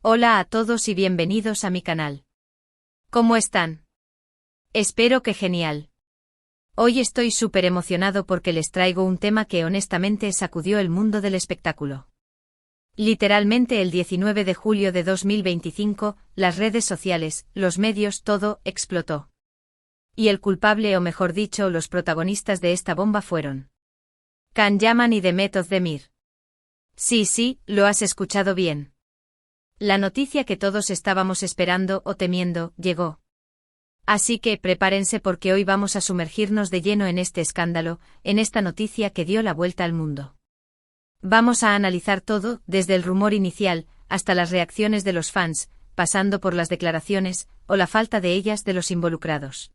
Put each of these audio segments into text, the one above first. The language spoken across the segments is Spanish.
Hola a todos y bienvenidos a mi canal. ¿Cómo están? Espero que genial. Hoy estoy súper emocionado porque les traigo un tema que honestamente sacudió el mundo del espectáculo. Literalmente el 19 de julio de 2025, las redes sociales, los medios, todo, explotó. Y el culpable o mejor dicho, los protagonistas de esta bomba fueron Can Yaman y Demet Özdemir. Sí, lo has escuchado bien. La noticia que todos estábamos esperando o temiendo, llegó. Así que prepárense porque hoy vamos a sumergirnos de lleno en este escándalo, en esta noticia que dio la vuelta al mundo. Vamos a analizar todo, desde el rumor inicial, hasta las reacciones de los fans, pasando por las declaraciones, o la falta de ellas de los involucrados.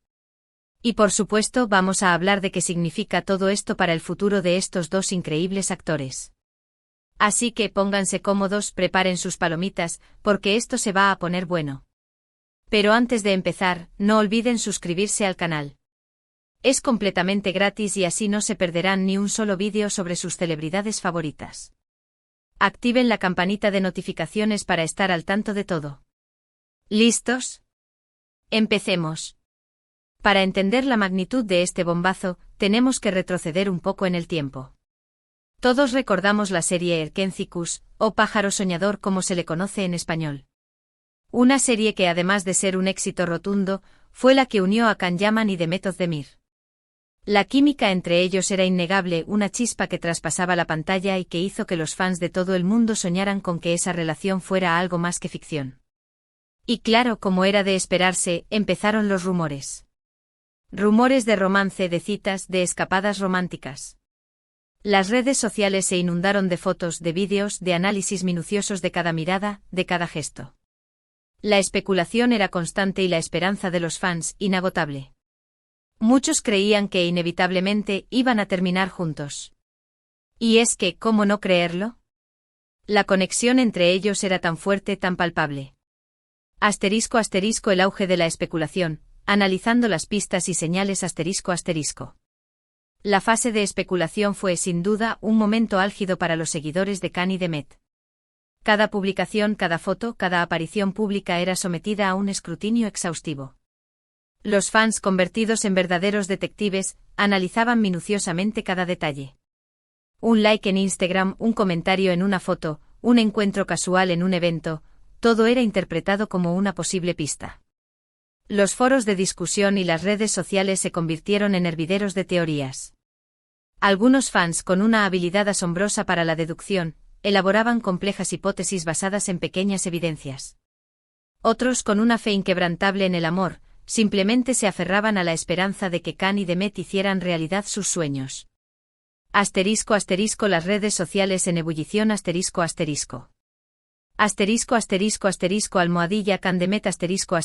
Y por supuesto vamos a hablar de qué significa todo esto para el futuro de estos dos increíbles actores. Así que pónganse cómodos, preparen sus palomitas, porque esto se va a poner bueno. Pero antes de empezar, no olviden suscribirse al canal. Es completamente gratis y así no se perderán ni un solo vídeo sobre sus celebridades favoritas. Activen la campanita de notificaciones para estar al tanto de todo. ¿Listos? Empecemos. Para entender la magnitud de este bombazo, tenemos que retroceder un poco en el tiempo. Todos recordamos la serie Erkenzicus, o Pájaro Soñador como se le conoce en español. Una serie que además de ser un éxito rotundo, fue la que unió a Can Yaman y Demet Özdemir. La química entre ellos era innegable, una chispa que traspasaba la pantalla y que hizo que los fans de todo el mundo soñaran con que esa relación fuera algo más que ficción. Y claro, como era de esperarse, empezaron los rumores. Rumores de romance, de citas, de escapadas románticas. Las redes sociales se inundaron de fotos, de vídeos, de análisis minuciosos de cada mirada, de cada gesto. La especulación era constante y la esperanza de los fans, inagotable. Muchos creían que inevitablemente iban a terminar juntos. Y es que, ¿cómo no creerlo? La conexión entre ellos era tan fuerte, tan palpable. Asterisco el auge de la especulación, analizando las pistas y señales asterisco. La fase de especulación fue sin duda un momento álgido para los seguidores de Can y Demet. Cada publicación, cada foto, cada aparición pública era sometida a un escrutinio exhaustivo. Los fans, convertidos en verdaderos detectives, analizaban minuciosamente cada detalle. Un like en Instagram, un comentario en una foto, un encuentro casual en un evento, todo era interpretado como una posible pista. Los foros de discusión y las redes sociales se convirtieron en hervideros de teorías. Algunos fans, con una habilidad asombrosa para la deducción, elaboraban complejas hipótesis basadas en pequeñas evidencias. Otros, con una fe inquebrantable en el amor, simplemente se aferraban a la esperanza de que Can y Demet hicieran realidad sus sueños. Asterisco las redes sociales en ebullición asterisco. Almohadilla Can Demet asterisco.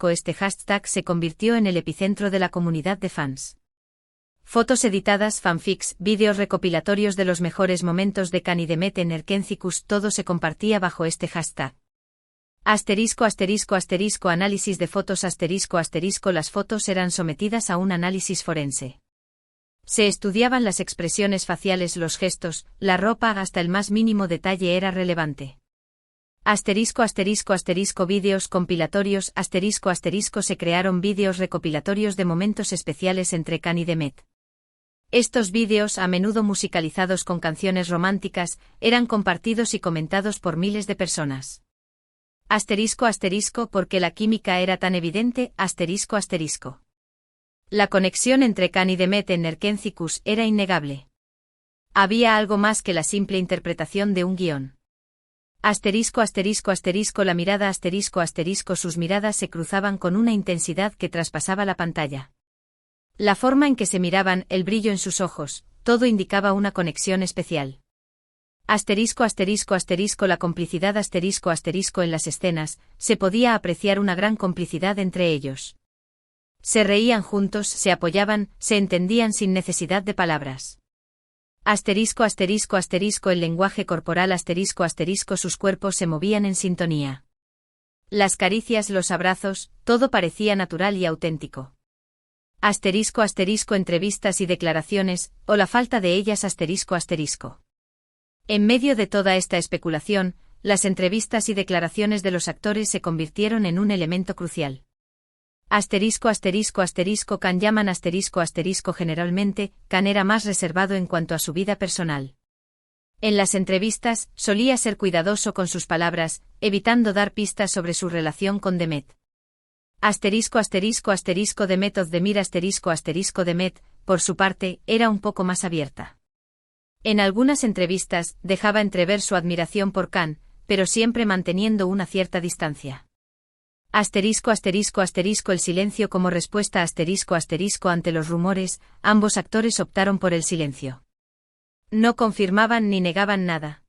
Este hashtag se convirtió en el epicentro de la comunidad de fans. Fotos editadas, fanfics, vídeos recopilatorios de los mejores momentos de Can y Demet en Erkenzicus, todo se compartía bajo este hashtag. Asterisco análisis de fotos asterisco. Las fotos eran sometidas a un análisis forense. Se estudiaban las expresiones faciales, los gestos, la ropa, hasta el más mínimo detalle era relevante. Asterisco vídeos compilatorios asterisco se crearon vídeos recopilatorios de momentos especiales entre Can y Demet. Estos vídeos, a menudo musicalizados con canciones románticas, eran compartidos y comentados por miles de personas. Asterisco porque la química era tan evidente, asterisco. La conexión entre Can y Demet en Erkenzicus era innegable. Había algo más que la simple interpretación de un guión. Asterisco la mirada asterisco sus miradas se cruzaban con una intensidad que traspasaba la pantalla. La forma en que se miraban, el brillo en sus ojos, todo indicaba una conexión especial. Asterisco la complicidad asterisco en las escenas, se podía apreciar una gran complicidad entre ellos. Se reían juntos, se apoyaban, se entendían sin necesidad de palabras. Asterisco el lenguaje corporal asterisco sus cuerpos se movían en sintonía. Las caricias, los abrazos, todo parecía natural y auténtico. Asterisco entrevistas y declaraciones, o la falta de ellas asterisco. En medio de toda esta especulación, las entrevistas y declaraciones de los actores se convirtieron en un elemento crucial. Can llaman generalmente, Can era más reservado en cuanto a su vida personal. En las entrevistas, solía ser cuidadoso con sus palabras, evitando dar pistas sobre su relación con Demet. Demet of the Mir Demet, por su parte, era un poco más abierta. En algunas entrevistas, dejaba entrever su admiración por Can, pero siempre manteniendo una cierta distancia. El silencio como respuesta ante los rumores, ambos actores optaron por el silencio. No confirmaban ni negaban nada.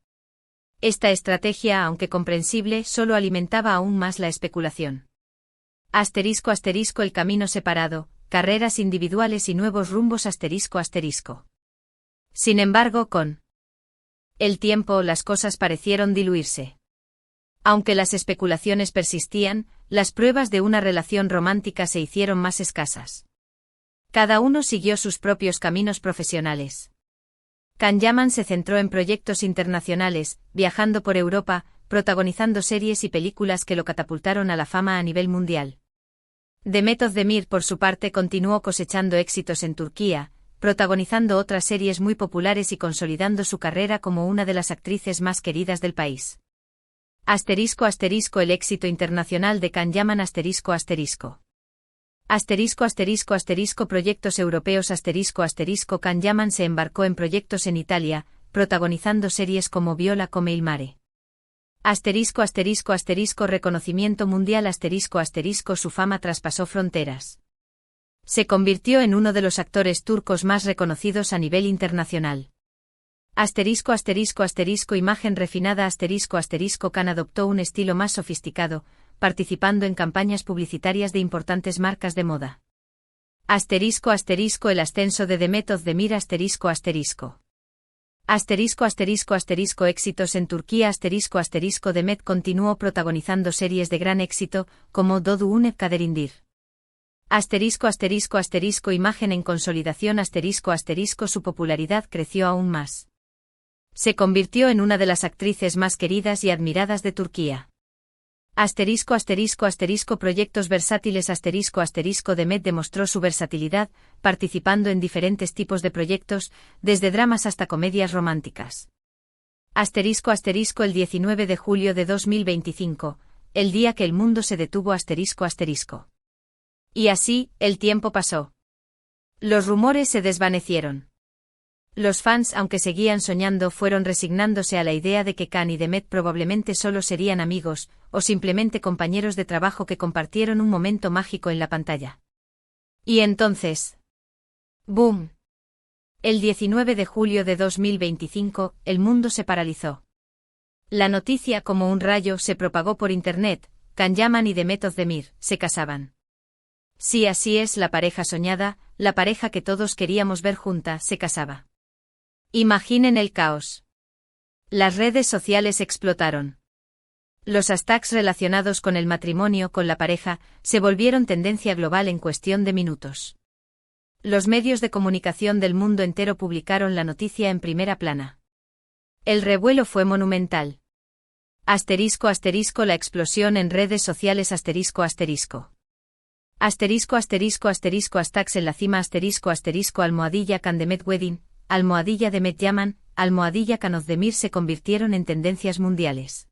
Esta estrategia, aunque comprensible, solo alimentaba aún más la especulación. El camino separado, carreras individuales y nuevos rumbos Sin embargo, con el tiempo las cosas parecieron diluirse. Aunque las especulaciones persistían, las pruebas de una relación romántica se hicieron más escasas. Cada uno siguió sus propios caminos profesionales. Can Yaman se centró en proyectos internacionales, viajando por Europa, protagonizando series y películas que lo catapultaron a la fama a nivel mundial. Demet Özdemir, por su parte, continuó cosechando éxitos en Turquía, protagonizando otras series muy populares y consolidando su carrera como una de las actrices más queridas del país. El éxito internacional de Can Yaman proyectos europeos Can Yaman se embarcó en proyectos en Italia, protagonizando series como Viola come il mare. Reconocimiento mundial su fama traspasó fronteras. Se convirtió en uno de los actores turcos más reconocidos a nivel internacional. Imagen refinada Can adoptó un estilo más sofisticado, participando en campañas publicitarias de importantes marcas de moda. El ascenso de Demet Özdemir éxitos en Turquía Demet continuó protagonizando series de gran éxito, como Dodu Une Kaderindir. Imagen en consolidación su popularidad creció aún más. Se convirtió en una de las actrices más queridas y admiradas de Turquía. Proyectos versátiles Demet demostró su versatilidad, participando en diferentes tipos de proyectos, desde dramas hasta comedias románticas. El 19 de julio de 2025, el día que el mundo se detuvo Y así, el tiempo pasó. Los rumores se desvanecieron. Los fans, aunque seguían soñando, fueron resignándose a la idea de que Can y Demet probablemente solo serían amigos, o simplemente compañeros de trabajo que compartieron un momento mágico en la pantalla. Y entonces... ¡boom! El 19 de julio de 2025, el mundo se paralizó. La noticia, como un rayo, se propagó por internet: Can Yaman y Demet Özdemir se casaban. Sí, así es, la pareja soñada, la pareja que todos queríamos ver junta, se casaba. Imaginen el caos. Las redes sociales explotaron. Los hashtags relacionados con el matrimonio con la pareja se volvieron tendencia global en cuestión de minutos. Los medios de comunicación del mundo entero publicaron la noticia en primera plana. El revuelo fue monumental. La explosión en redes sociales hashtags en la cima Can Demet Wedding, Demet Yaman, Can Özdemir se convirtieron en tendencias mundiales.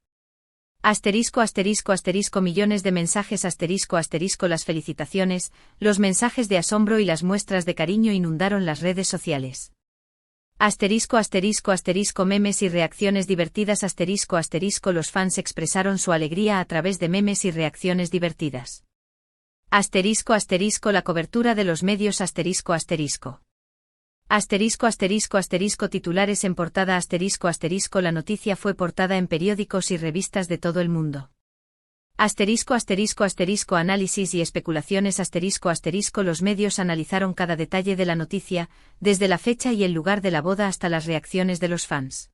Millones de mensajes las felicitaciones, los mensajes de asombro y las muestras de cariño inundaron las redes sociales. Memes y reacciones divertidas los fans expresaron su alegría a través de memes y reacciones divertidas. La cobertura de los medios titulares en portada la noticia fue portada en periódicos y revistas de todo el mundo. Análisis y especulaciones los medios analizaron cada detalle de la noticia, desde la fecha y el lugar de la boda hasta las reacciones de los fans.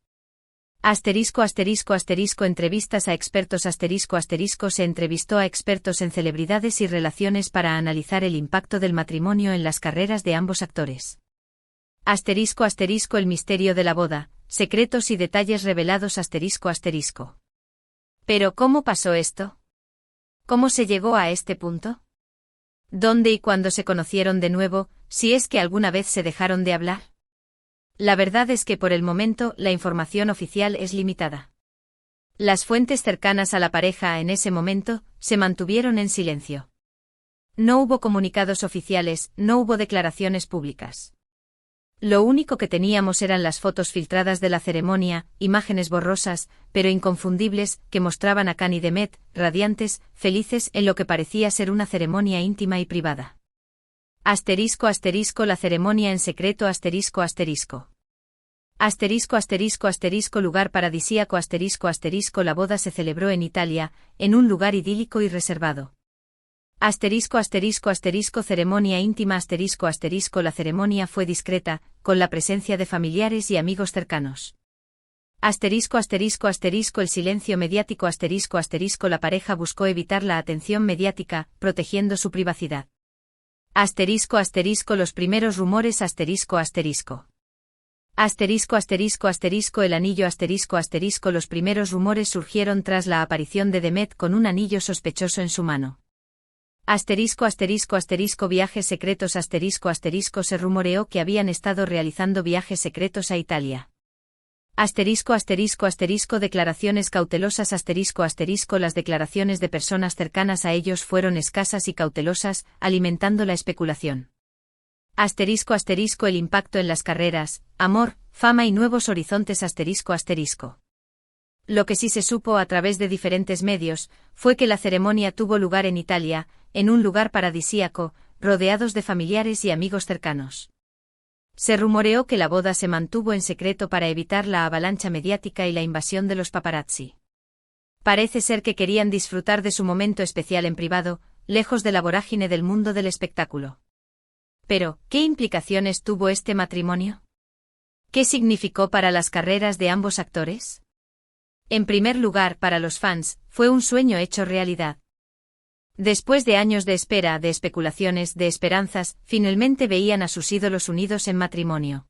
Entrevistas a expertos se entrevistó a expertos en celebridades y relaciones para analizar el impacto del matrimonio en las carreras de ambos actores. El misterio de la boda, secretos y detalles revelados Pero ¿cómo pasó esto? ¿Cómo se llegó a este punto? ¿Dónde y cuándo se conocieron de nuevo, si es que alguna vez se dejaron de hablar? La verdad es que por el momento la información oficial es limitada. Las fuentes cercanas a la pareja en ese momento se mantuvieron en silencio. No hubo comunicados oficiales, no hubo declaraciones públicas. Lo único que teníamos eran las fotos filtradas de la ceremonia, imágenes borrosas, pero inconfundibles, que mostraban a Khan y Demet, radiantes, felices en lo que parecía ser una ceremonia íntima y privada. Asterisco asterisco la ceremonia en secreto asterisco asterisco. Asterisco asterisco asterisco lugar paradisíaco asterisco asterisco la boda se celebró en Italia, en un lugar idílico y reservado. Asterisco asterisco asterisco ceremonia íntima asterisco asterisco la ceremonia fue discreta, con la presencia de familiares y amigos cercanos. Asterisco asterisco asterisco el silencio mediático asterisco asterisco la pareja buscó evitar la atención mediática, protegiendo su privacidad. Asterisco asterisco los primeros rumores asterisco asterisco. Asterisco asterisco asterisco el anillo asterisco asterisco los primeros rumores surgieron tras la aparición de Demet con un anillo sospechoso en su mano. Asterisco asterisco asterisco viajes secretos asterisco asterisco se rumoreó que habían estado realizando viajes secretos a Italia. Asterisco asterisco asterisco declaraciones cautelosas asterisco asterisco las declaraciones de personas cercanas a ellos fueron escasas y cautelosas, alimentando la especulación. Asterisco asterisco el impacto en las carreras, amor, fama y nuevos horizontes asterisco asterisco. Lo que sí se supo a través de diferentes medios, fue que la ceremonia tuvo lugar en Italia, en un lugar paradisíaco, rodeados de familiares y amigos cercanos. Se rumoreó que la boda se mantuvo en secreto para evitar la avalancha mediática y la invasión de los paparazzi. Parece ser que querían disfrutar de su momento especial en privado, lejos de la vorágine del mundo del espectáculo. Pero, ¿qué implicaciones tuvo este matrimonio? ¿Qué significó para las carreras de ambos actores? En primer lugar, para los fans, fue un sueño hecho realidad. Después de años de espera, de especulaciones, de esperanzas, finalmente veían a sus ídolos unidos en matrimonio.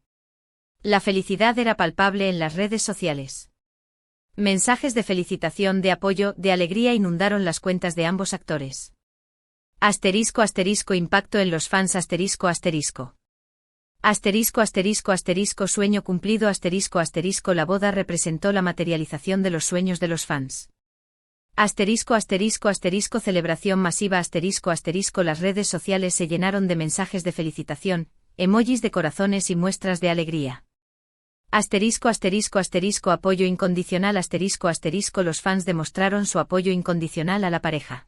La felicidad era palpable en las redes sociales. Mensajes de felicitación, de apoyo, de alegría inundaron las cuentas de ambos actores. Asterisco asterisco impacto en los fans asterisco asterisco. Asterisco asterisco asterisco sueño cumplido asterisco asterisco la boda representó la materialización de los sueños de los fans. Asterisco asterisco asterisco celebración masiva asterisco asterisco las redes sociales se llenaron de mensajes de felicitación, emojis de corazones y muestras de alegría. Asterisco asterisco asterisco apoyo incondicional asterisco asterisco los fans demostraron su apoyo incondicional a la pareja.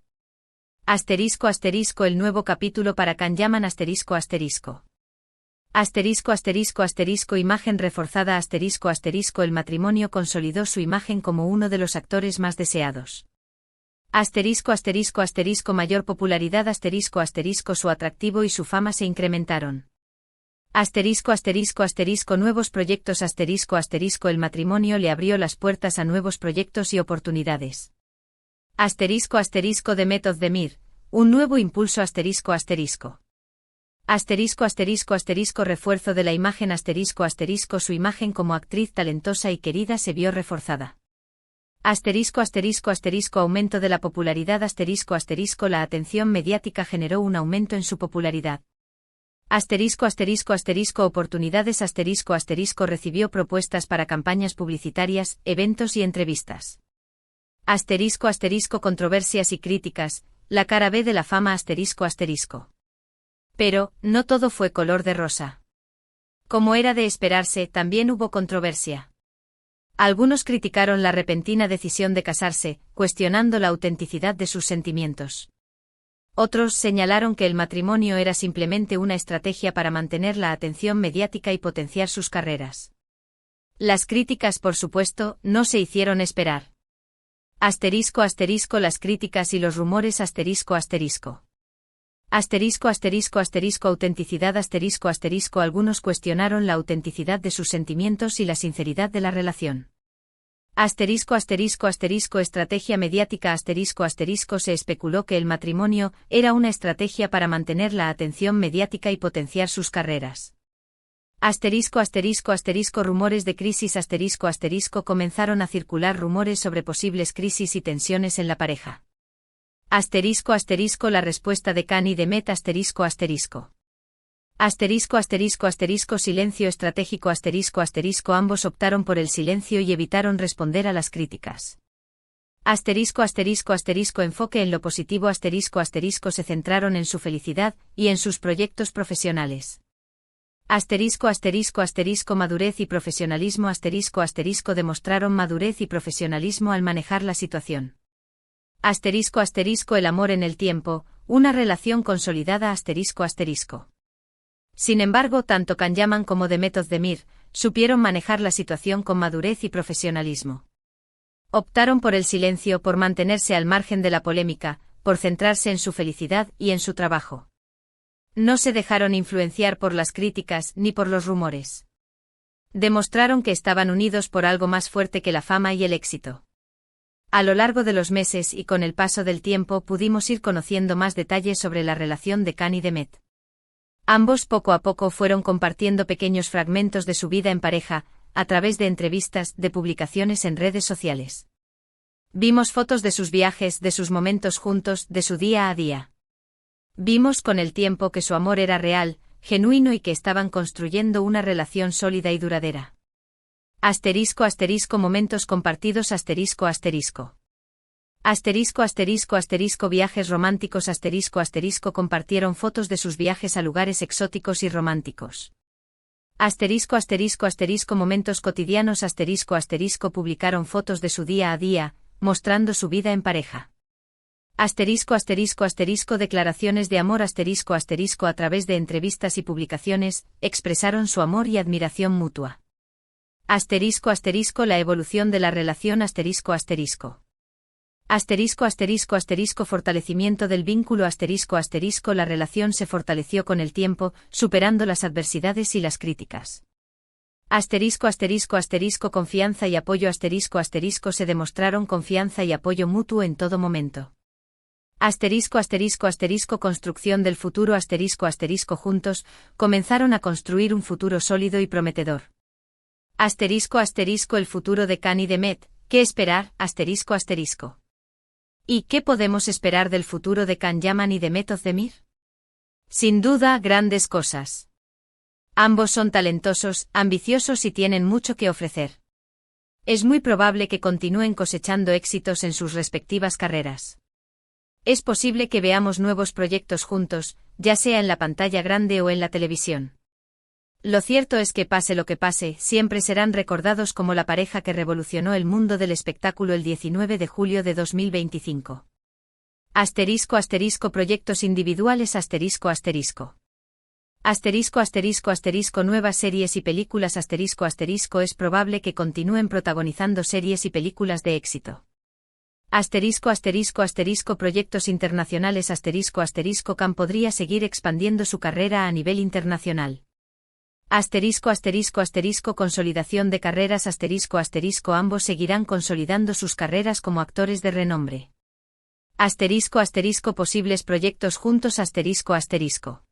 Asterisco asterisco el nuevo capítulo para Khan llaman asterisco asterisco. Asterisco asterisco asterisco imagen reforzada asterisco asterisco el matrimonio consolidó su imagen como uno de los actores más deseados. Asterisco asterisco asterisco mayor popularidad asterisco asterisco su atractivo y su fama se incrementaron. Asterisco asterisco asterisco nuevos proyectos asterisco asterisco el matrimonio le abrió las puertas a nuevos proyectos y oportunidades. Asterisco asterisco Demet Özdemir, un nuevo impulso asterisco asterisco. Asterisco asterisco asterisco refuerzo de la imagen asterisco asterisco su imagen como actriz talentosa y querida se vio reforzada. Asterisco asterisco asterisco aumento de la popularidad asterisco asterisco la atención mediática generó un aumento en su popularidad. Asterisco asterisco asterisco oportunidades asterisco asterisco recibió propuestas para campañas publicitarias, eventos y entrevistas. Asterisco asterisco controversias y críticas, la cara B de la fama asterisco asterisco. Pero, no todo fue color de rosa. Como era de esperarse, también hubo controversia. Algunos criticaron la repentina decisión de casarse, cuestionando la autenticidad de sus sentimientos. Otros señalaron que el matrimonio era simplemente una estrategia para mantener la atención mediática y potenciar sus carreras. Las críticas, por supuesto, no se hicieron esperar. Asterisco asterisco las críticas y los rumores asterisco asterisco. Asterisco asterisco asterisco autenticidad asterisco asterisco algunos cuestionaron la autenticidad de sus sentimientos y la sinceridad de la relación. Asterisco asterisco asterisco estrategia mediática asterisco asterisco se especuló que el matrimonio era una estrategia para mantener la atención mediática y potenciar sus carreras. Asterisco asterisco asterisco rumores de crisis asterisco asterisco comenzaron a circular rumores sobre posibles crisis y tensiones en la pareja. Asterisco asterisco la respuesta de Khan y de Met asterisco asterisco. Asterisco asterisco asterisco silencio estratégico asterisco asterisco ambos optaron por el silencio y evitaron responder a las críticas. Asterisco asterisco asterisco enfoque en lo positivo asterisco asterisco se centraron en su felicidad y en sus proyectos profesionales. Asterisco asterisco asterisco madurez y profesionalismo asterisco asterisco demostraron madurez y profesionalismo al manejar la situación. Asterisco asterisco el amor en el tiempo, una relación consolidada asterisco asterisco. Sin embargo, tanto Khan Yaman como Demet Özdemir supieron manejar la situación con madurez y profesionalismo. Optaron por el silencio, por mantenerse al margen de la polémica, por centrarse en su felicidad y en su trabajo. No se dejaron influenciar por las críticas ni por los rumores. Demostraron que estaban unidos por algo más fuerte que la fama y el éxito. A lo largo de los meses y con el paso del tiempo pudimos ir conociendo más detalles sobre la relación de Khan y Demet. Ambos poco a poco fueron compartiendo pequeños fragmentos de su vida en pareja, a través de entrevistas, de publicaciones en redes sociales. Vimos fotos de sus viajes, de sus momentos juntos, de su día a día. Vimos con el tiempo que su amor era real, genuino y que estaban construyendo una relación sólida y duradera. Asterisco asterisco momentos compartidos asterisco asterisco. Asterisco asterisco asterisco viajes románticos asterisco asterisco compartieron fotos de sus viajes a lugares exóticos y románticos. Asterisco asterisco asterisco momentos cotidianos asterisco asterisco publicaron fotos de su día a día, mostrando su vida en pareja. Asterisco asterisco asterisco declaraciones de amor asterisco asterisco a través de entrevistas y publicaciones, expresaron su amor y admiración mutua. Asterisco asterisco la evolución de la relación asterisco asterisco. Asterisco asterisco asterisco fortalecimiento del vínculo asterisco asterisco la relación se fortaleció con el tiempo, superando las adversidades y las críticas. Asterisco asterisco asterisco confianza y apoyo asterisco asterisco se demostraron confianza y apoyo mutuo en todo momento. Asterisco asterisco asterisco construcción del futuro asterisco asterisco juntos, comenzaron a construir un futuro sólido y prometedor. Asterisco asterisco el futuro de Khan y Demet, ¿qué esperar? Asterisco asterisco. ¿Y qué podemos esperar del futuro de Khan Yaman y Demet Özdemir? Sin duda, grandes cosas. Ambos son talentosos, ambiciosos y tienen mucho que ofrecer. Es muy probable que continúen cosechando éxitos en sus respectivas carreras. Es posible que veamos nuevos proyectos juntos, ya sea en la pantalla grande o en la televisión. Lo cierto es que pase lo que pase, siempre serán recordados como la pareja que revolucionó el mundo del espectáculo el 19 de julio de 2025. Asterisco asterisco proyectos individuales asterisco asterisco. Asterisco asterisco asterisco nuevas series y películas asterisco asterisco es probable que continúen protagonizando series y películas de éxito. Asterisco asterisco asterisco proyectos internacionales asterisco asterisco Khan podría seguir expandiendo su carrera a nivel internacional. Asterisco asterisco asterisco consolidación de carreras asterisco asterisco ambos seguirán consolidando sus carreras como actores de renombre. Asterisco asterisco posibles proyectos juntos asterisco asterisco.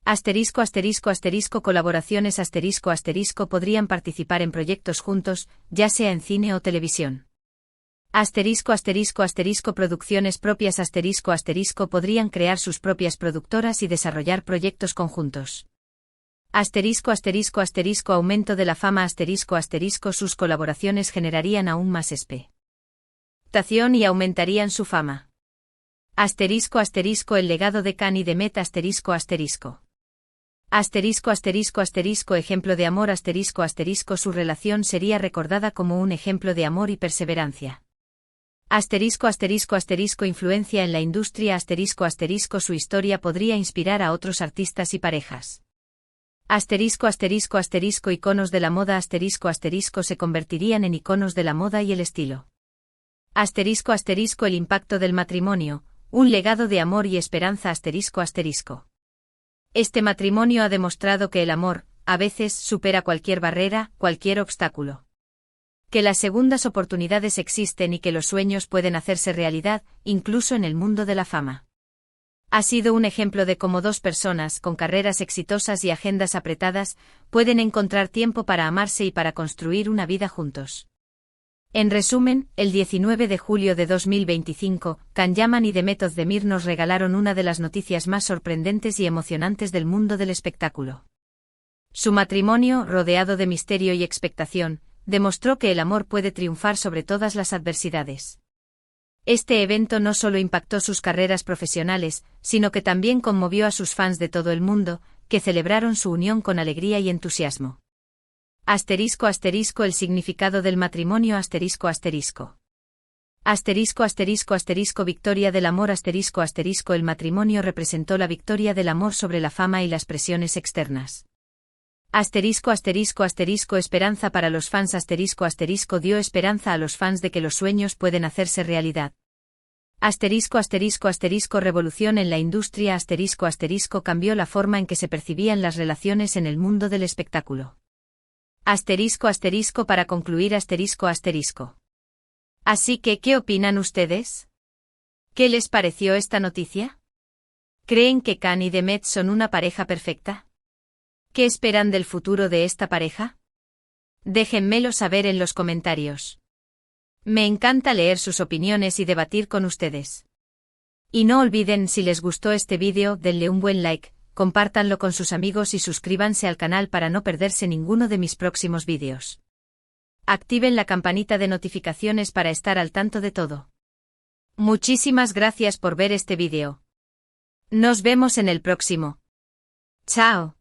Asterisco asterisco asterisco colaboraciones asterisco asterisco podrían participar en proyectos juntos, ya sea en cine o televisión. Asterisco asterisco asterisco producciones propias asterisco asterisco podrían crear sus propias productoras y desarrollar proyectos conjuntos. Asterisco asterisco asterisco aumento de la fama asterisco asterisco sus colaboraciones generarían aún más expectación y aumentarían su fama. Asterisco asterisco el legado de Khan y Demet asterisco asterisco. Asterisco asterisco asterisco ejemplo de amor asterisco asterisco su relación sería recordada como un ejemplo de amor y perseverancia. Asterisco asterisco asterisco influencia en la industria asterisco asterisco su historia podría inspirar a otros artistas y parejas. Asterisco asterisco asterisco iconos de la moda asterisco asterisco se convertirían en iconos de la moda y el estilo. Asterisco asterisco el impacto del matrimonio, un legado de amor y esperanza asterisco asterisco. Este matrimonio ha demostrado que el amor, a veces, supera cualquier barrera, cualquier obstáculo. Que las segundas oportunidades existen y que los sueños pueden hacerse realidad, incluso en el mundo de la fama. Ha sido un ejemplo de cómo dos personas con carreras exitosas y agendas apretadas pueden encontrar tiempo para amarse y para construir una vida juntos. En resumen, el 19 de julio de 2025, Can Yaman y Demet Özdemir nos regalaron una de las noticias más sorprendentes y emocionantes del mundo del espectáculo. Su matrimonio, rodeado de misterio y expectación, demostró que el amor puede triunfar sobre todas las adversidades. Este evento no solo impactó sus carreras profesionales, sino que también conmovió a sus fans de todo el mundo, que celebraron su unión con alegría y entusiasmo. Asterisco asterisco el significado del matrimonio asterisco asterisco. Asterisco asterisco asterisco victoria del amor asterisco asterisco el matrimonio representó la victoria del amor sobre la fama y las presiones externas. Asterisco asterisco asterisco esperanza para los fans asterisco asterisco dio esperanza a los fans de que los sueños pueden hacerse realidad. Asterisco asterisco asterisco revolución en la industria asterisco asterisco cambió la forma en que se percibían las relaciones en el mundo del espectáculo. Asterisco asterisco para concluir asterisco asterisco. Así que, ¿qué opinan ustedes? ¿Qué les pareció esta noticia? ¿Creen que Can y Demet son una pareja perfecta? ¿Qué esperan del futuro de esta pareja? Déjenmelo saber en los comentarios. Me encanta leer sus opiniones y debatir con ustedes. Y no olviden, si les gustó este vídeo, denle un buen like, compártanlo con sus amigos y suscríbanse al canal para no perderse ninguno de mis próximos vídeos. Activen la campanita de notificaciones para estar al tanto de todo. Muchísimas gracias por ver este vídeo. Nos vemos en el próximo. Chao.